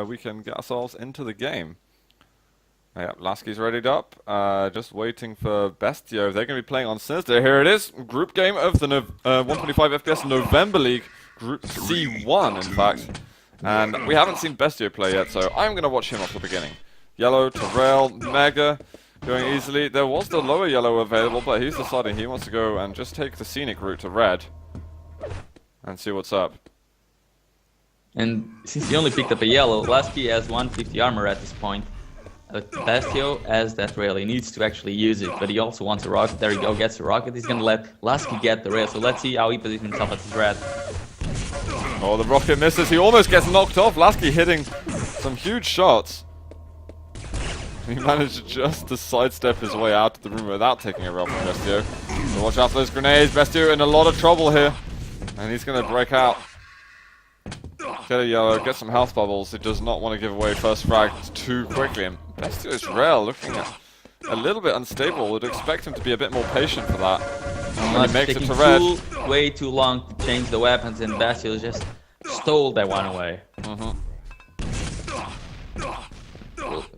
we can get ourselves into the game. Yeah, Laskij's readied up, just waiting for Bestiooo. They're going to be playing on Thursday. Here it is, group game of the 125 FPS November League, Group C1 in fact. And we haven't seen Bestiooo play yet, so I'm going to watch him off the beginning. Yellow, Terrell, Mega, going easily. There was the lower yellow available, but he's deciding he wants to go and just take the scenic route to red. And see what's up. And since he only picked up a yellow, Laskij has 150 armor at this point. Bestiooo has that rail, he needs to actually use it, but he also wants a rocket. There you go, gets a rocket. He's gonna let Laskij get the rail, so let's see how he positions himself at his red. Oh, the rocket misses. He almost gets knocked off. Laskij hitting some huge shots. He managed just to sidestep his way out of the room without taking a rail from Bestiooo. So watch out for those grenades. Bestiooo in a lot of trouble here. And he's gonna break out. Get a yellow, get some health bubbles. He does not want to give away first frag too quickly. And Bestiooo's rail looking a little bit unstable. Would expect him to be a bit more patient for that. When he makes it to red. Way too long to change the weapons, and Bestiooo just stole that one away.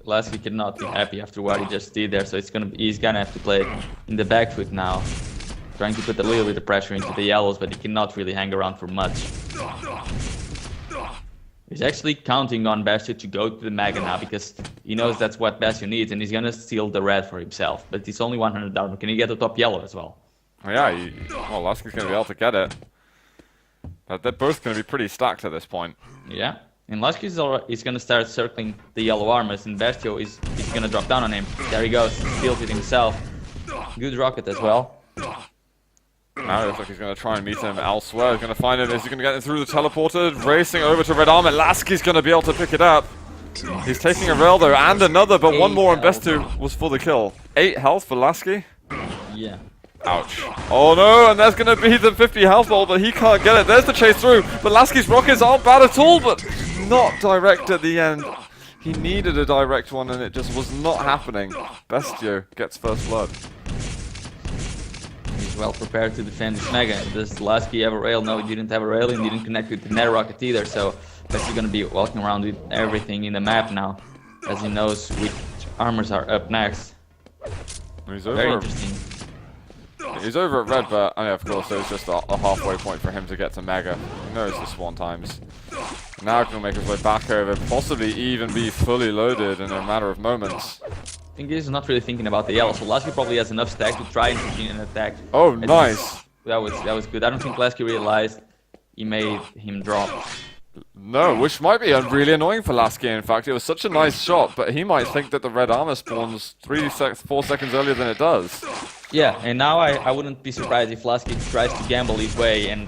Laskij cannot be happy after what he just did there, so he's gonna have to play in the back foot now. Trying to put a little bit of pressure into the yellows, but he cannot really hang around for much. He's actually counting on Bestiooo to go to the Mega now, because he knows that's what Bestiooo needs, and he's gonna steal the red for himself. But it's only 100 armor. Can he get the top yellow as well? Oh, yeah, well, Laskij's gonna be able to get it. But they're both gonna be pretty stacked at this point. Yeah, and Laskij is gonna start circling the yellow armors, and Bestiooo is gonna drop down on him. There he goes, steals it himself. Good rocket as well. Now it looks like he's going to try and meet him elsewhere. He's going to find him. Is he going to get him through the teleporter? Racing over to red armor. Laskij's going to be able to pick it up. He's taking a rail though, and another, but one more, and Bestiooo was for the kill. 8 health for Laskij. Yeah. Ouch. Oh no, and there's going to be the 50 health ball, but he can't get it. There's the chase through, but Laskij's rockets aren't bad at all, but not direct at the end. He needed a direct one, and it just was not happening. Bestiooo gets first blood. He's well prepared to defend his Mega. Does Laskij have a rail? No, he didn't have a rail, and he didn't connect with the net rocket either, so Bestiooo gonna be walking around with everything in the map now, as he knows which armors are up next. Very interesting. He's over at red, but yeah, of course there's just a halfway point for him to get to Mega. He knows the spawn times. Now he can make his way back over, possibly even be fully loaded in a matter of moments. I think he's not really thinking about the yellow, so Laskij probably has enough stack to try and machine an attack. Oh, nice! That was good. I don't think Laskij realized he made him drop. No, which might be really annoying for Laskij. In fact, it was such a nice shot, but he might think that the red armor spawns 4 seconds earlier than it does. Yeah, and now I wouldn't be surprised if Laskij tries to gamble his way and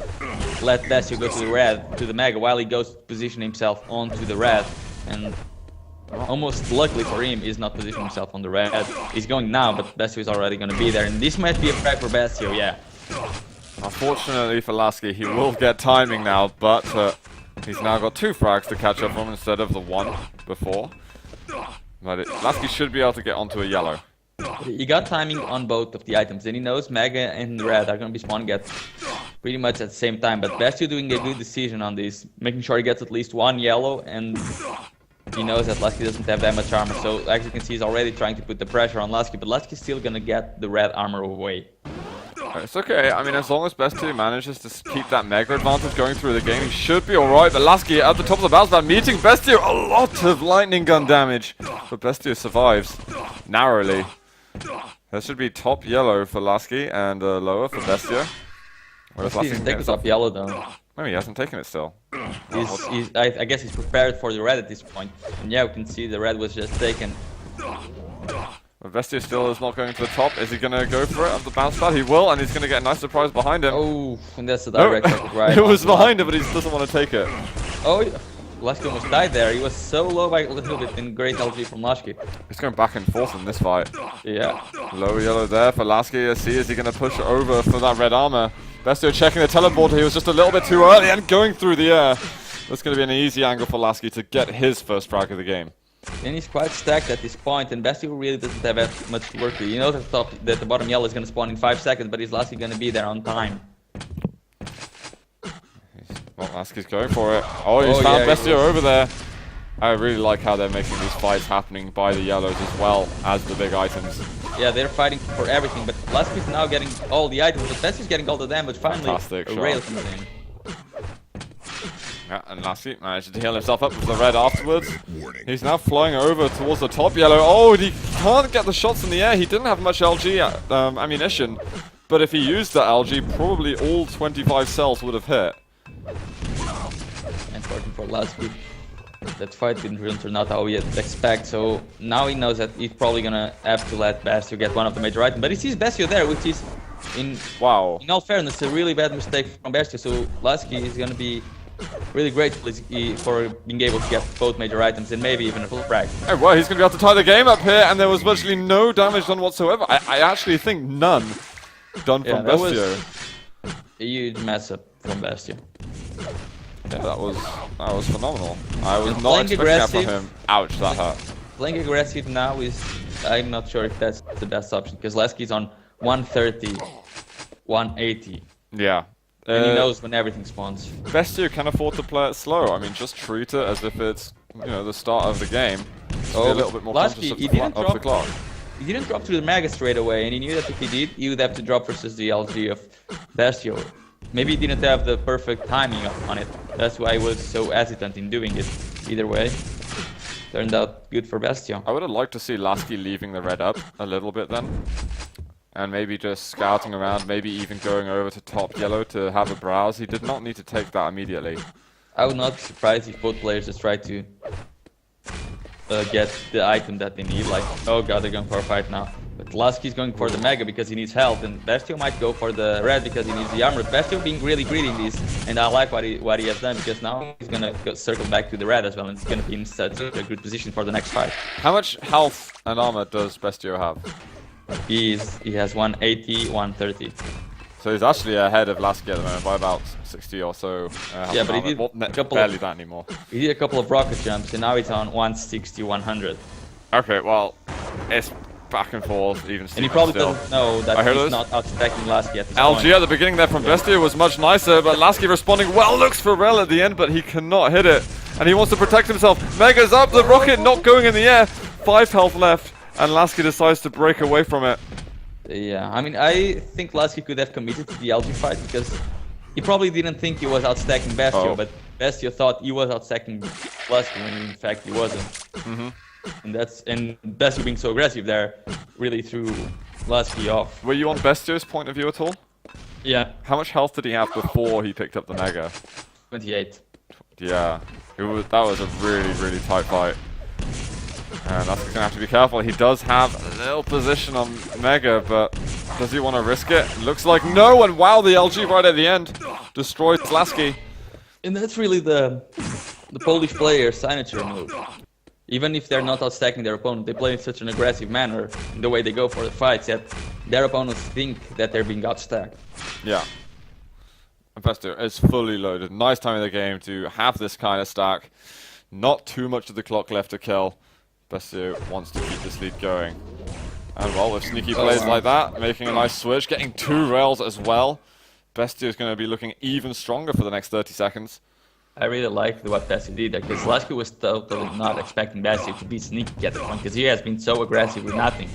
let Bestiooo go to the red, to the Mega, while he goes to position himself onto the red. And almost luckily for him, he's not positioning himself on the red. He's going now, but Bestiooo is already going to be there, and this might be a frag for Bestiooo, yeah. Unfortunately for Laskij, he will get timing now, but he's now got 2 frags to catch up on instead of the 1 before. But Laskij should be able to get onto a yellow. He got timing on both of the items, and he knows Mega and red are going to be spawning at pretty much at the same time, but Bestiooo doing a good decision on this, making sure he gets at least 1 yellow, and he knows that Laskij doesn't have that much armor, so as you can see, he's already trying to put the pressure on Laskij, but Laskij is still gonna get the red armor away. It's okay, I mean, as long as Bestiooo manages to keep that Mega advantage going through the game, he should be alright, but Laskij at the top of the bounce pad meeting Bestiooo, a lot of lightning gun damage, but Bestiooo survives narrowly. There should be top yellow for Laskij and lower for Bestiooo. He didn't take the top yellow though. No, he hasn't taken it still. I guess he's prepared for the red at this point. And yeah, we can see the red was just taken. But Bestiooo still is not going to the top. Is he going to go for it at the bounce pad? He will, and he's going to get a nice surprise behind him. Oh, and that's the direct right. It was behind him, but he doesn't want to take it. Oh, Laskij almost died there. He was so low by a little bit, and great LG from Laskij. He's going back and forth in this fight. Yeah. Low yellow there for Laskij. Let's see, is he going to push over for that red armor? Bestiooo checking the teleporter. He was just a little bit too early and going through the air. That's going to be an easy angle for Laskij to get his first frag of the game. And he's quite stacked at this point, and Bestiooo really doesn't have that much to work with. You know that the bottom yellow is going to spawn in 5 seconds, but is Laskij going to be there on time? Well, Laskij's going for it. Oh, he's found Bestiooo over there. I really like how they're making these fights happening by the yellows as well as the big items. Yeah, they're fighting for everything, but Laskij's now getting all the items, but Bestiooo's getting all the damage. Finally, Fantastic a shot. rail comes in. Yeah, and Laskij managed to heal himself up with the red afterwards. He's now flying over towards the top yellow. Oh, he can't get the shots in the air. He didn't have much LG ammunition, but if he used that LG, probably all 25 cells would have hit. Important for Laskij. That fight didn't really turn out how we expect, so now he knows that he's probably gonna have to let Bestiooo get one of the major items. But he sees Bestiooo there, which is, in all fairness, a really bad mistake from Bestiooo. So Laskij is gonna be really grateful for being able to get both major items and maybe even a full frag. Oh, well, he's gonna be able to tie the game up here, and there was virtually no damage done whatsoever. I actually think none done from Bestiooo. A huge mess up from Bestiooo. Yeah, that was phenomenal. I was not expecting that from him. Ouch, that hurt. Playing aggressive now is, I'm not sure if that's the best option, because Laskij's on 130, 180. Yeah. And he knows when everything spawns. Bestiooo can afford to play it slow. I mean, just treat it as if it's, you know, the start of the game. Be a little bit more conscious of the clock. He didn't drop through the Mega straight away, and he knew that if he did, he would have to drop versus the LG of Bestiooo. Maybe he didn't have the perfect timing on it. That's why he was so hesitant in doing it. Either way, turned out good for Bestiooo. I would have liked to see Laskij leaving the red up a little bit then. And maybe just scouting around, maybe even going over to top yellow to have a browse. He did not need to take that immediately. I would not be surprised if both players just try to get the item that they need. Like, oh god, they're going for a fight now. But Laskij's going for the Mega because he needs health, and Bestiooo might go for the red because he needs the armor. Bestiooo being really greedy in this, and I like what he has done, because now he's gonna circle back to the red as well, and it's gonna be in such a good position for the next fight. How much health and armor does Bestiooo have? He has 180, 130. So he's actually ahead of Laskij at the moment by about 60 or so. Yeah, but he did barely that anymore. He did a couple of rocket jumps, and now he's on 160, 100. Okay, well, it's back and forth, even and he probably doesn't know that he's not outstacking Laskij at this LG point. at the beginning there from Bestiooo was much nicer, but Laskij responding well, looks for Rel at the end, but he cannot hit it. And he wants to protect himself. Mega's up, the rocket not going in the air. 5 health left, and Laskij decides to break away from it. Yeah, I mean, I think Laskij could have committed to the LG fight, because he probably didn't think he was outstacking Bestiooo, but Bestiooo thought he was outstacking Laskij when in fact he wasn't. And Bestiooo being so aggressive there really threw Laskij off. Were you on Bestiooo's point of view at all? Yeah. How much health did he have before he picked up the Mega? 28. Yeah, that was a really, really tight fight. And Laskij's gonna have to be careful. He does have a little position on Mega, but does he want to risk it? Looks like no, and wow, the LG right at the end destroys Laskij. And that's really the Polish player's signature move. Even if they're not outstacking their opponent, they play in such an aggressive manner in the way they go for the fights that their opponents think that they're being outstacked. Yeah. Bestiooo is fully loaded. Nice time in the game to have this kind of stack. Not too much of the clock left to kill. Bestiooo wants to keep this lead going. And well, with sneaky plays like that, making a nice switch, getting 2 rails as well, Bestiooo is going to be looking even stronger for the next 30 seconds. I really liked what Bestiooo did there, because Laskij was totally not expecting Bestiooo to be sneaky at the point, because he has been so aggressive with nothing.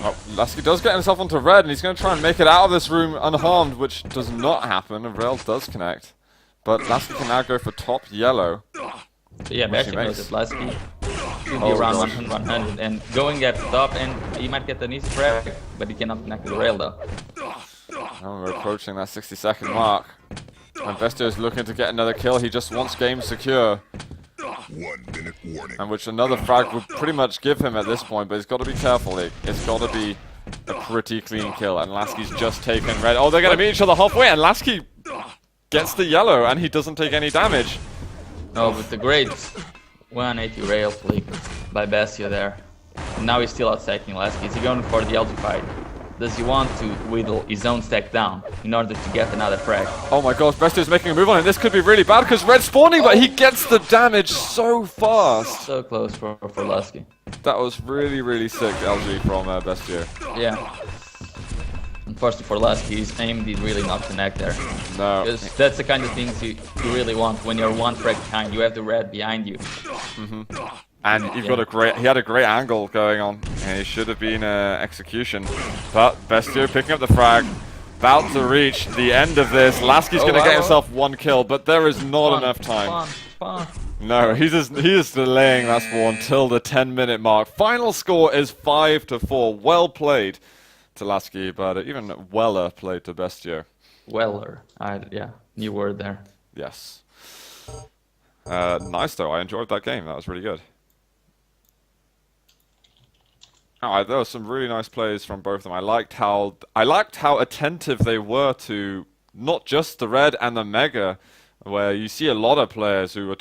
Oh, Laskij does get himself onto red, and he's going to try and make it out of this room unharmed, which does not happen. A rail does connect. But Laskij can now go for top yellow. So yeah, Bestiooo knows that Laskij should be around 100, and going at the top, and he might get an easy frag, but he cannot connect to the rail though. Now we're approaching that 60-second mark. And Bestiooo is looking to get another kill. He just wants game secure. 1 minute warning. And which another frag would pretty much give him at this point, but he's got to be careful. It's got to be a pretty clean kill. And Laskij's just taken red. Oh, they're going to meet each other halfway, and Laskij gets the yellow, and he doesn't take any damage. No, but the great 180 rail flick by Bestiooo there. And now he's still outstacking Laskij. Is he going for the LG fight? Does he want to whittle his own stack down in order to get another frag? Oh my gosh, Bestiooo's making a move on him. This could be really bad because red's spawning, but he gets the damage so fast. So close for Laskij. That was really, really sick LG from Bestiooo. Yeah. unfortunately for Laskij, his aim did really not connect there. No. Because that's the kind of things you really want when you're one frag behind. You have the red behind you. And you've got a great, he had a great angle going on, and he should have been execution. But Bestiooo picking up the frag, about to reach the end of this. Laskij's going to get himself 1 kill, but there is not enough time. No, he is delaying that spawn until the 10-minute mark. Final score is 5-4. Well played to Laskij, but even weller played to Bestiooo. Weller, yeah, new word there. Yes. Nice though. I enjoyed that game. That was really good. Alright, there were some really nice plays from both of them. I liked how attentive they were to not just the red and the mega, where you see a lot of players who were